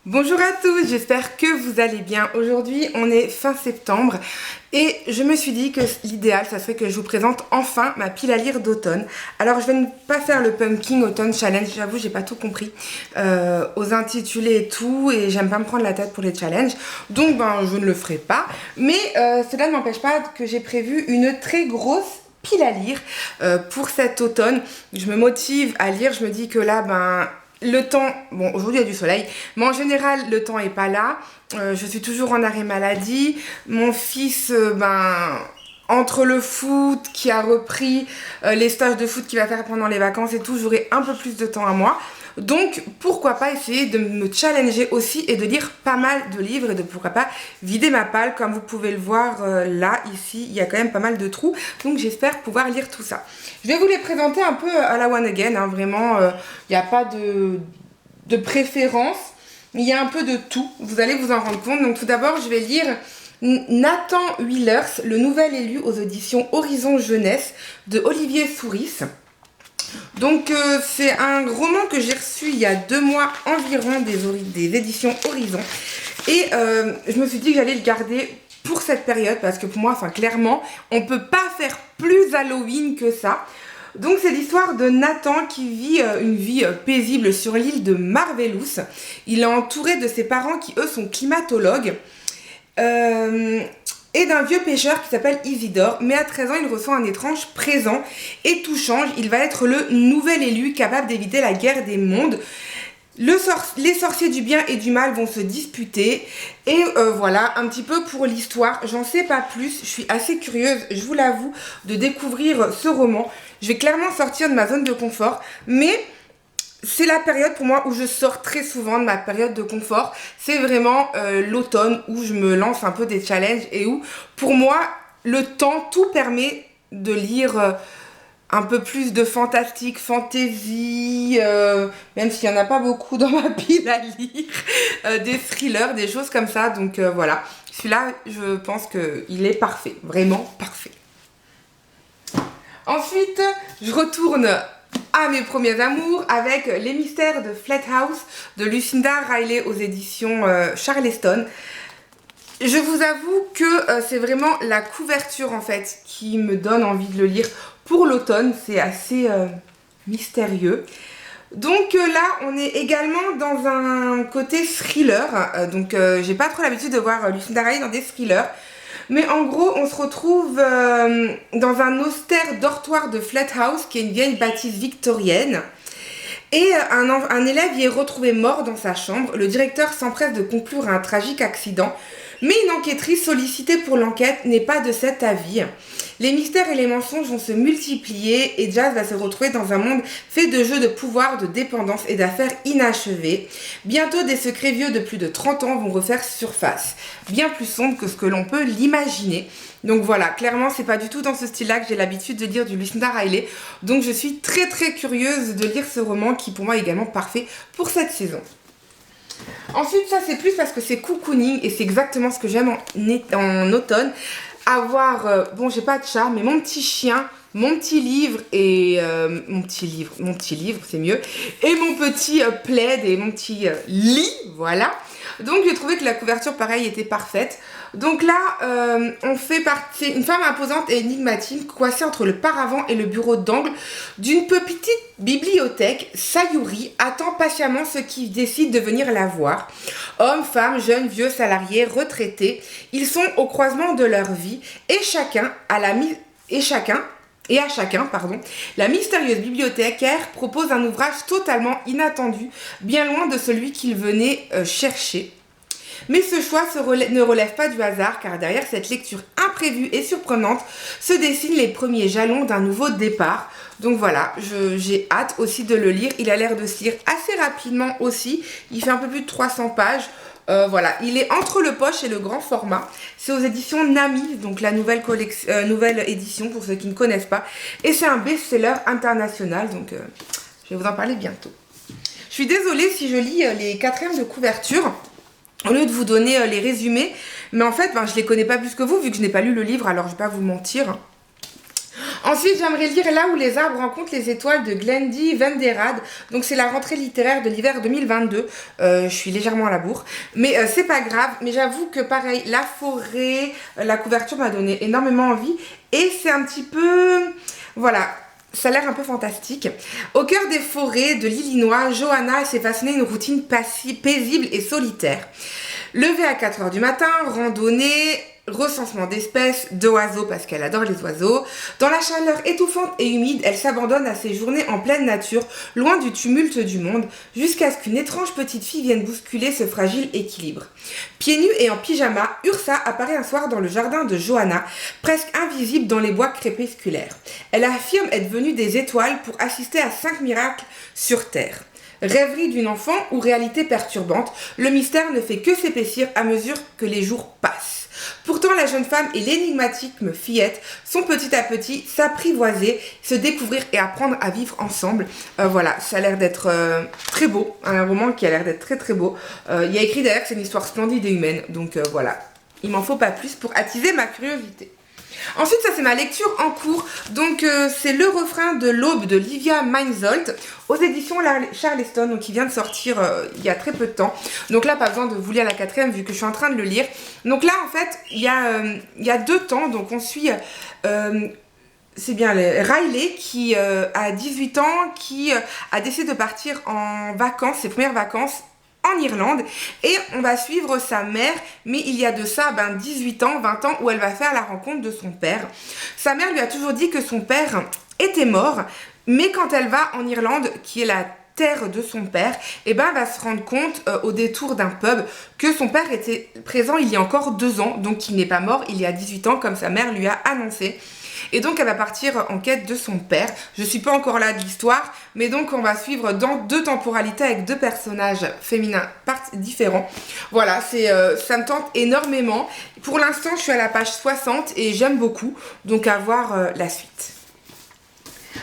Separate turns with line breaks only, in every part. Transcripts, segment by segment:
Bonjour à tous, j'espère que vous allez bien. Aujourd'hui, on est fin septembre et je me suis dit que l'idéal, ça serait que je vous présente enfin ma pile à lire d'automne. Alors, je vais ne pas faire le Pumpkin Autumn Challenge, j'avoue, j'ai pas tout compris aux intitulés et tout, et j'aime pas me prendre la tête pour les challenges, donc je ne le ferai pas. Mais cela ne m'empêche pas que j'ai prévu une très grosse pile à lire pour cet automne. Je me motive à lire, je me dis que là, le temps, bon aujourd'hui il y a du soleil, mais en général le temps est pas là, je suis toujours en arrêt maladie, mon fils, entre le foot qui a repris, les stages de foot qu'il va faire pendant les vacances et tout, j'aurai un peu plus de temps à moi. Donc pourquoi pas essayer de me challenger aussi et de lire pas mal de livres et de pourquoi pas vider ma palle. Comme vous pouvez le voir là, ici, il y a quand même pas mal de trous. Donc j'espère pouvoir lire tout ça. Je vais vous les présenter un peu à la one again, hein, vraiment, il n'y a pas de préférence. Il y a un peu de tout, vous allez vous en rendre compte. Donc tout d'abord, je vais lire Nathan Wheelers, le nouvel élu aux éditions Horizon Jeunesse de Olivier Souris. Donc c'est un roman que j'ai reçu il y a 2 mois environ des éditions Horizon. Et je me suis dit que j'allais le garder pour cette période parce que pour moi, clairement, on ne peut pas faire plus Halloween que ça. Donc c'est l'histoire de Nathan qui vit une vie paisible sur l'île de Marvelous. Il est entouré de ses parents qui eux sont climatologues. Et d'un vieux pêcheur qui s'appelle Isidore, mais à 13 ans, il reçoit un étrange présent et tout change. Il va être le nouvel élu capable d'éviter la guerre des mondes. Les sorciers du bien et du mal vont se disputer. Et voilà, un petit peu pour l'histoire. J'en sais pas plus, je suis assez curieuse, je vous l'avoue, de découvrir ce roman. Je vais clairement sortir de ma zone de confort, mais c'est la période pour moi où je sors très souvent de ma période de confort. C'est vraiment l'automne où je me lance un peu des challenges et où, pour moi, le temps, tout permet de lire un peu plus de fantastique, fantasy, même s'il n'y en a pas beaucoup dans ma pile à lire, des thrillers, des choses comme ça. Donc voilà, celui-là, je pense qu'il est parfait, vraiment parfait. Ensuite, je retourne à mes premiers amours avec Les Mystères de Flat House de Lucinda Riley aux éditions Charleston. Je vous avoue que c'est vraiment la couverture en fait qui me donne envie de le lire pour l'automne. C'est assez mystérieux. Donc là, on est également dans un côté thriller. J'ai pas trop l'habitude de voir Lucinda Riley dans des thrillers. Mais en gros, on se retrouve dans un austère dortoir de Flat House, qui est une vieille bâtisse victorienne. Et un élève y est retrouvé mort dans sa chambre. Le directeur s'empresse de conclure à un tragique accident. Mais une enquêtrice sollicitée pour l'enquête n'est pas de cet avis. Les mystères et les mensonges vont se multiplier et Jazz va se retrouver dans un monde fait de jeux de pouvoir, de dépendance et d'affaires inachevées. Bientôt, des secrets vieux de plus de 30 ans vont refaire surface. Bien plus sombre que ce que l'on peut l'imaginer. Donc voilà, clairement, c'est pas du tout dans ce style-là que j'ai l'habitude de lire du Lucinda Riley. Donc je suis très très curieuse de lire ce roman qui pour moi est également parfait pour cette saison. Ensuite, ça c'est plus parce que c'est cocooning et c'est exactement ce que j'aime en automne. Avoir, j'ai pas de chat, mais mon petit chien, mon petit livre et mon petit livre c'est mieux, et mon petit plaid et mon petit lit, voilà. Donc j'ai trouvé que la couverture pareil était parfaite. Donc là on fait partie, une femme imposante et énigmatique coincée entre le paravent et le bureau d'angle d'une petite bibliothèque. Sayuri attend patiemment ceux qui décident de venir la voir. Hommes, femmes, jeunes, vieux, salariés, retraités, ils sont au croisement de leur vie et à chacun, la mystérieuse bibliothécaire propose un ouvrage totalement inattendu, bien loin de celui qu'il venait chercher. Mais ce choix ne relève pas du hasard, car derrière cette lecture imprévue et surprenante se dessinent les premiers jalons d'un nouveau départ. Donc voilà, j'ai hâte aussi de le lire. Il a l'air de se lire assez rapidement aussi. Il fait un peu plus de 300 pages. Voilà, il est entre le poche et le grand format. C'est aux éditions Nami, donc la nouvelle édition pour ceux qui ne connaissent pas. Et c'est un best-seller international, donc je vais vous en parler bientôt. Je suis désolée si je lis les quatrièmes de couverture au lieu de vous donner les résumés. Mais en fait, je les connais pas plus que vous, vu que je n'ai pas lu le livre, alors je vais pas vous mentir. Ensuite, j'aimerais lire Là où les arbres rencontrent les étoiles de Glendy Venderad. Donc, c'est la rentrée littéraire de l'hiver 2022. Je suis légèrement à la bourre, mais c'est pas grave. Mais j'avoue que pareil, la forêt, la couverture m'a donné énormément envie. Et c'est un petit peu... Voilà, ça a l'air un peu fantastique. Au cœur des forêts de l'Illinois, Johanna s'est façonnée une routine paisible et solitaire. Levée à 4 h du matin, randonnée, recensement d'espèces, d'oiseaux parce qu'elle adore les oiseaux. Dans la chaleur étouffante et humide, elle s'abandonne à ses journées en pleine nature, loin du tumulte du monde, jusqu'à ce qu'une étrange petite fille vienne bousculer ce fragile équilibre. Pieds nus et en pyjama, Ursa apparaît un soir dans le jardin de Johanna, presque invisible dans les bois crépusculaires. Elle affirme être venue des étoiles pour assister à 5 miracles sur Terre. Rêverie d'une enfant ou réalité perturbante, le mystère ne fait que s'épaissir à mesure que les jours passent. Pourtant, la jeune femme et l'énigmatique fillette sont petit à petit s'apprivoiser, se découvrir et apprendre à vivre ensemble. Voilà, ça a l'air d'être très beau, un roman qui a l'air d'être très très beau. Il y a écrit d'ailleurs que c'est une histoire splendide et humaine, donc voilà, il m'en faut pas plus pour attiser ma curiosité. Ensuite, ça c'est ma lecture en cours, donc c'est Le refrain de l'aube de Livia Meinzold aux éditions Charleston, donc qui vient de sortir il y a très peu de temps. Donc là, pas besoin de vous lire la 4e vu que je suis en train de le lire. Donc là, en fait, il y a 2 temps, donc on suit... c'est bien Riley qui a 18 ans, qui a décidé de partir en vacances, ses premières vacances en Irlande, et on va suivre sa mère, mais il y a de ça 18 ans, 20 ans, où elle va faire la rencontre de son père. Sa mère lui a toujours dit que son père était mort, mais quand elle va en Irlande, qui est la terre de son père, et elle va se rendre compte au détour d'un pub que son père était présent il y a encore 2 ans, donc il n'est pas mort il y a 18 ans comme sa mère lui a annoncé. Et donc elle va partir en quête de son père. Je suis pas encore là de l'histoire, mais donc on va suivre dans 2 temporalités avec 2 personnages féminins différents. Voilà, ça me tente énormément. Pour l'instant, je suis à la page 60 et j'aime beaucoup, donc à voir la suite.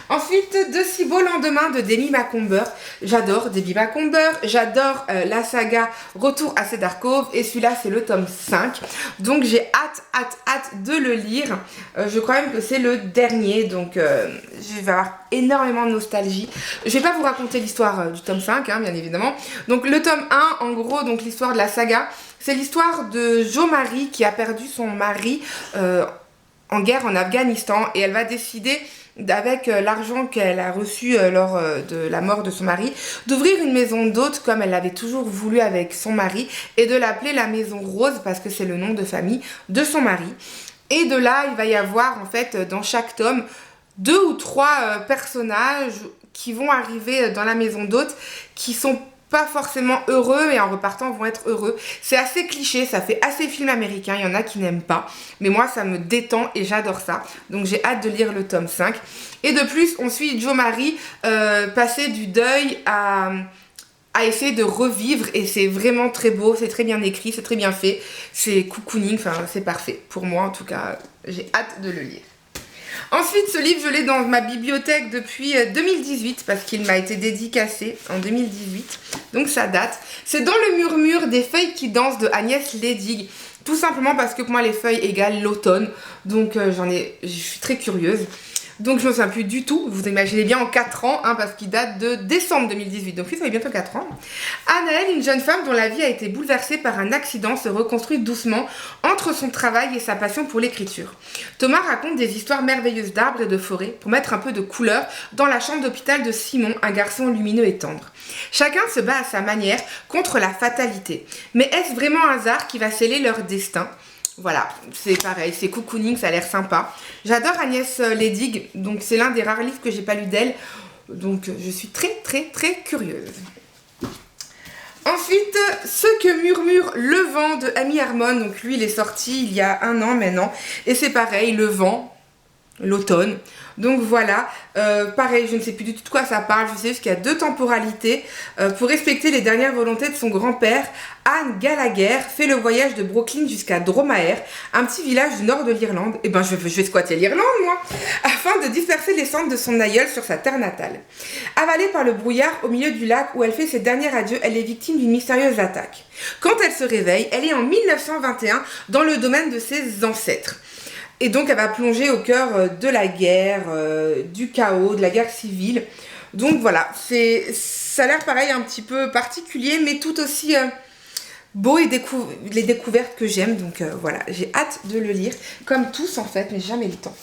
Ensuite, De si beaux lendemains de Demi Macomber. J'adore Demi Macomber, j'adore la saga Retour à Cedar Cove, et celui-là c'est le tome 5. Donc j'ai hâte de le lire. Je crois même que c'est le dernier, donc je vais avoir énormément de nostalgie. Je vais pas vous raconter l'histoire du tome 5, hein, bien évidemment. Donc le tome 1, en gros, donc l'histoire de la saga, c'est l'histoire de Jo Marie qui a perdu son mari en guerre en Afghanistan, et elle va décider, avec l'argent qu'elle a reçu lors de la mort de son mari, d'ouvrir une maison d'hôtes comme elle l'avait toujours voulu avec son mari, et de l'appeler la Maison Rose parce que c'est le nom de famille de son mari. Et de là, il va y avoir en fait dans chaque tome 2 ou 3 personnages qui vont arriver dans la maison d'hôtes qui sont pas forcément heureux et en repartant vont être heureux. C'est assez cliché, ça fait assez film américain, il y en a qui n'aiment pas, mais moi ça me détend et j'adore ça. Donc j'ai hâte de lire le tome 5. Et de plus, on suit Jo Marie passer du deuil à essayer de revivre, et c'est vraiment très beau, c'est très bien écrit, c'est très bien fait, c'est cocooning, enfin c'est parfait. Pour moi en tout cas, j'ai hâte de le lire. Ensuite, ce livre, je l'ai dans ma bibliothèque depuis 2018 parce qu'il m'a été dédicacé en 2018, donc ça date. C'est Dans le murmure des feuilles qui dansent de Agnès Ledig, tout simplement parce que pour moi les feuilles égale l'automne, donc je suis très curieuse. Donc je ne me souviens plus du tout, vous imaginez bien en 4 ans, hein, parce qu'il date de décembre 2018, donc oui, ça fait bientôt 4 ans. Anaëlle, une jeune femme dont la vie a été bouleversée par un accident, se reconstruit doucement entre son travail et sa passion pour l'écriture. Thomas raconte des histoires merveilleuses d'arbres et de forêts pour mettre un peu de couleur dans la chambre d'hôpital de Simon, un garçon lumineux et tendre. Chacun se bat à sa manière contre la fatalité. Mais est-ce vraiment un hasard qui va sceller leur destin ? Voilà, c'est pareil, c'est cocooning, ça a l'air sympa. J'adore Agnès Ledig, donc c'est l'un des rares livres que j'ai pas lu d'elle, donc je suis très curieuse. Ensuite, Ce que murmure le vent de Amy Harmon, donc lui il est sorti il y a 1 an maintenant, et c'est pareil, le vent, l'automne. Donc voilà, pareil, je ne sais plus du tout de quoi ça parle, je sais juste qu'il y a 2 temporalités. Pour respecter les dernières volontés de son grand-père, Anne Gallagher fait le voyage de Brooklyn jusqu'à Dromaer, un petit village du nord de l'Irlande. Et ben je vais squatter l'Irlande moi, afin de disperser les cendres de son aïeul sur sa terre natale. Avalée par le brouillard au milieu du lac où elle fait ses derniers adieux, elle est victime d'une mystérieuse attaque. Quand elle se réveille, elle est en 1921 dans le domaine de ses ancêtres. Et donc elle va plonger au cœur de la guerre, du chaos, de la guerre civile. Donc voilà, ça a l'air pareil un petit peu particulier, mais tout aussi beau et les découvertes que j'aime. Donc voilà, j'ai hâte de le lire, comme tous en fait, mais jamais le temps.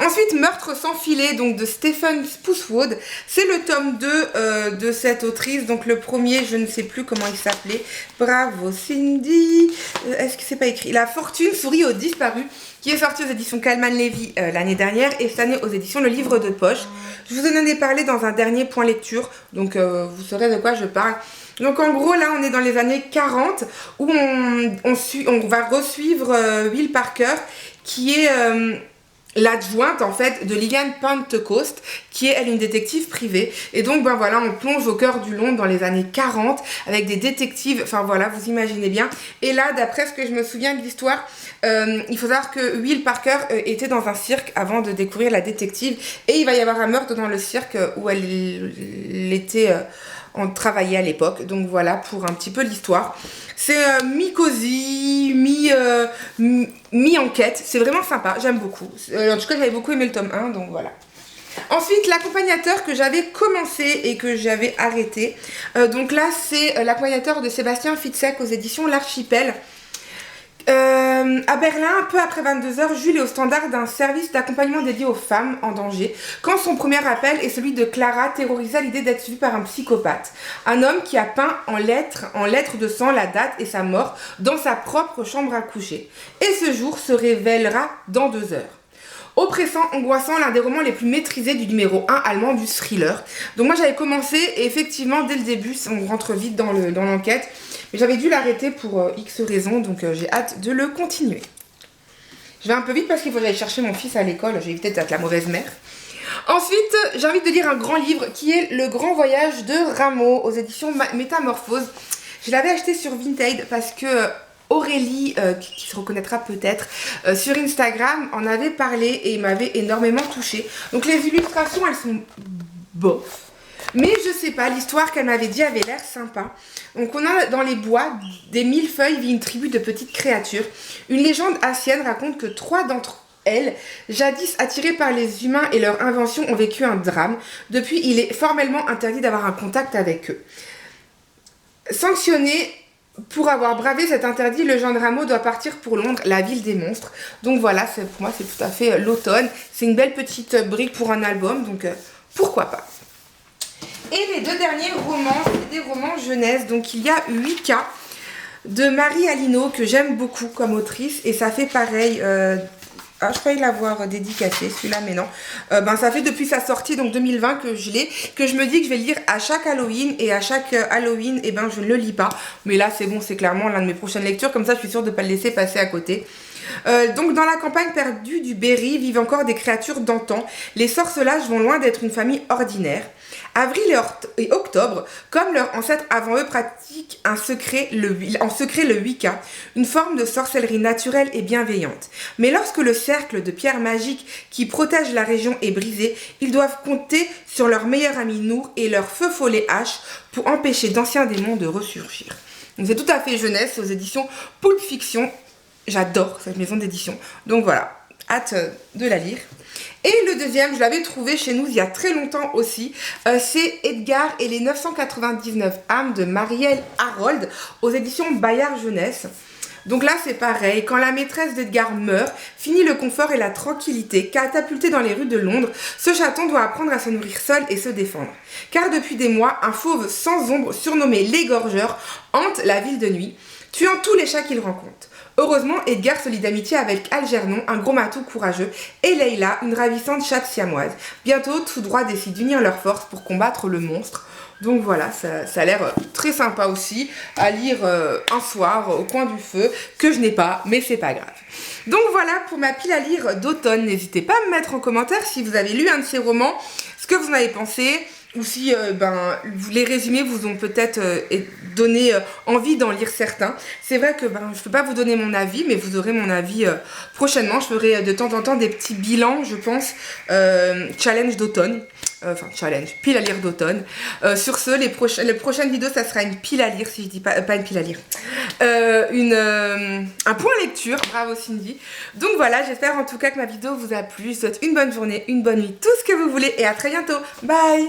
Ensuite, Meurtre sans filet, donc de Stephen Spoothwood. C'est le tome 2 de cette autrice. Donc le premier, je ne sais plus comment il s'appelait. Bravo Cindy. Est-ce que c'est pas écrit? La fortune sourit aux disparus, qui est sorti aux éditions Calman Levy l'année dernière et cette année aux éditions Le Livre de Poche. Je vous en ai parlé dans un dernier point lecture, donc vous saurez de quoi je parle. Donc en gros là on est dans les années 40 où on va resuivre Will Parker qui est l'adjointe en fait de Lillian Pentecost, qui est elle une détective privée. Et donc ben voilà, on plonge au cœur du Londres dans les années 40 avec des détectives, enfin voilà, vous imaginez bien. Et là, d'après ce que je me souviens de l'histoire, il faut savoir que Will Parker était dans un cirque avant de découvrir la détective, et il va y avoir un meurtre dans le cirque où elle était on travaillait à l'époque. Donc voilà pour un petit peu l'histoire. C'est mi-cosy, mi-enquête. C'est vraiment sympa, j'aime beaucoup. En tout cas, j'avais beaucoup aimé le tome 1, donc voilà. Ensuite, l'accompagnateur que j'avais commencé et que j'avais arrêté. Donc là, c'est l'accompagnateur de Sébastien Fitzek aux éditions L'Archipel. À Berlin, peu après 22h, Jules est au standard d'un service d'accompagnement dédié aux femmes en danger, quand son premier appel est celui de Clara, terrorisée à l'idée d'être suivie par un psychopathe. Un homme qui a peint en lettres de sang la date et sa mort dans sa propre chambre à coucher. Et ce jour se révélera dans 2 heures. Oppressant, angoissant, l'un des romans les plus maîtrisés du numéro 1 allemand du thriller. Donc moi j'avais commencé et effectivement dès le début on rentre vite dans l'enquête. Mais j'avais dû l'arrêter pour X raisons, donc j'ai hâte de le continuer. Je vais un peu vite parce qu'il faut que j'aille chercher mon fils à l'école, j'ai évité d'être la mauvaise mère. Ensuite, j'ai envie de lire un grand livre qui est Le Grand Voyage de Rameau aux éditions Métamorphose. Je l'avais acheté sur Vinted parce que Aurélie, qui se reconnaîtra peut-être, sur Instagram en avait parlé et m'avait énormément touchée. Donc les illustrations, elles sont bof. Mais je sais pas, l'histoire qu'elle m'avait dit avait l'air sympa. Donc on a dans les bois des millefeuilles vit une tribu de petites créatures. Une légende ancienne raconte que 3 d'entre elles, jadis attirées par les humains et leurs inventions, ont vécu un drame. Depuis, il est formellement interdit d'avoir un contact avec eux. Sanctionné pour avoir bravé cet interdit, le jeune Rameau doit partir pour Londres, la ville des monstres. Donc voilà, pour moi c'est tout à fait l'automne. C'est une belle petite brique pour un album, donc pourquoi pas. Et les 2 derniers romans, c'est des romans jeunesse. Donc il y a 8 cas de Marie Alino que j'aime beaucoup comme autrice. Et ça fait pareil. Je croyais l'avoir dédicacé celui-là, mais non. Ça fait depuis sa sortie, donc 2020, que je l'ai. Que je me dis que je vais lire à chaque Halloween. Et à chaque Halloween, je ne le lis pas. Mais là, c'est bon, c'est clairement l'un de mes prochaines lectures. Comme ça, je suis sûre de ne pas le laisser passer à côté. Donc dans la campagne perdue du Berry vivent encore des créatures d'antan. Les sorcelages vont loin d'être une famille ordinaire. Avril et octobre, comme leurs ancêtres avant eux, pratiquent en secret le Wicca, une forme de sorcellerie naturelle et bienveillante. Mais lorsque le cercle de pierres magiques qui protège la région est brisé, ils doivent compter sur leur meilleur ami Nour et leur feu follet H pour empêcher d'anciens démons de ressurgir. Donc c'est tout à fait jeunesse aux éditions Pulp Fiction. J'adore cette maison d'édition. Donc voilà, hâte de la lire. Et le deuxième, je l'avais trouvé chez nous il y a très longtemps aussi. C'est Edgar et les 999 âmes de Marielle Harold aux éditions Bayard Jeunesse. Donc là, c'est pareil. Quand la maîtresse d'Edgar meurt, finit le confort et la tranquillité. Catapulté dans les rues de Londres, ce chaton doit apprendre à se nourrir seul et se défendre. Car depuis des mois, un fauve sans ombre surnommé l'égorgeur hante la ville de nuit, tuant tous les chats qu'il rencontre. Heureusement, Edgar se lie d'amitié avec Algernon, un gros matou courageux, et Leila, une ravissante chatte siamoise. Bientôt, tous droits décident d'unir leurs forces pour combattre le monstre. Donc voilà, ça a l'air très sympa aussi à lire un soir au coin du feu, que je n'ai pas, mais c'est pas grave. Donc voilà pour ma pile à lire d'automne. N'hésitez pas à me mettre en commentaire si vous avez lu un de ces romans, ce que vous en avez pensé, ou si les résumés vous ont peut-être donné envie d'en lire certains. C'est vrai que je ne peux pas vous donner mon avis, mais vous aurez mon avis prochainement. Je ferai de temps en temps des petits bilans, je pense, challenge d'automne. enfin challenge, pile à lire d'automne. Sur ce, les prochaines vidéos, ça sera une pile à lire, si je dis pas une pile à lire, un point lecture, bravo Cindy. Donc voilà, j'espère en tout cas que ma vidéo vous a plu. Je vous souhaite une bonne journée, une bonne nuit, tout ce que vous voulez et à très bientôt. Bye.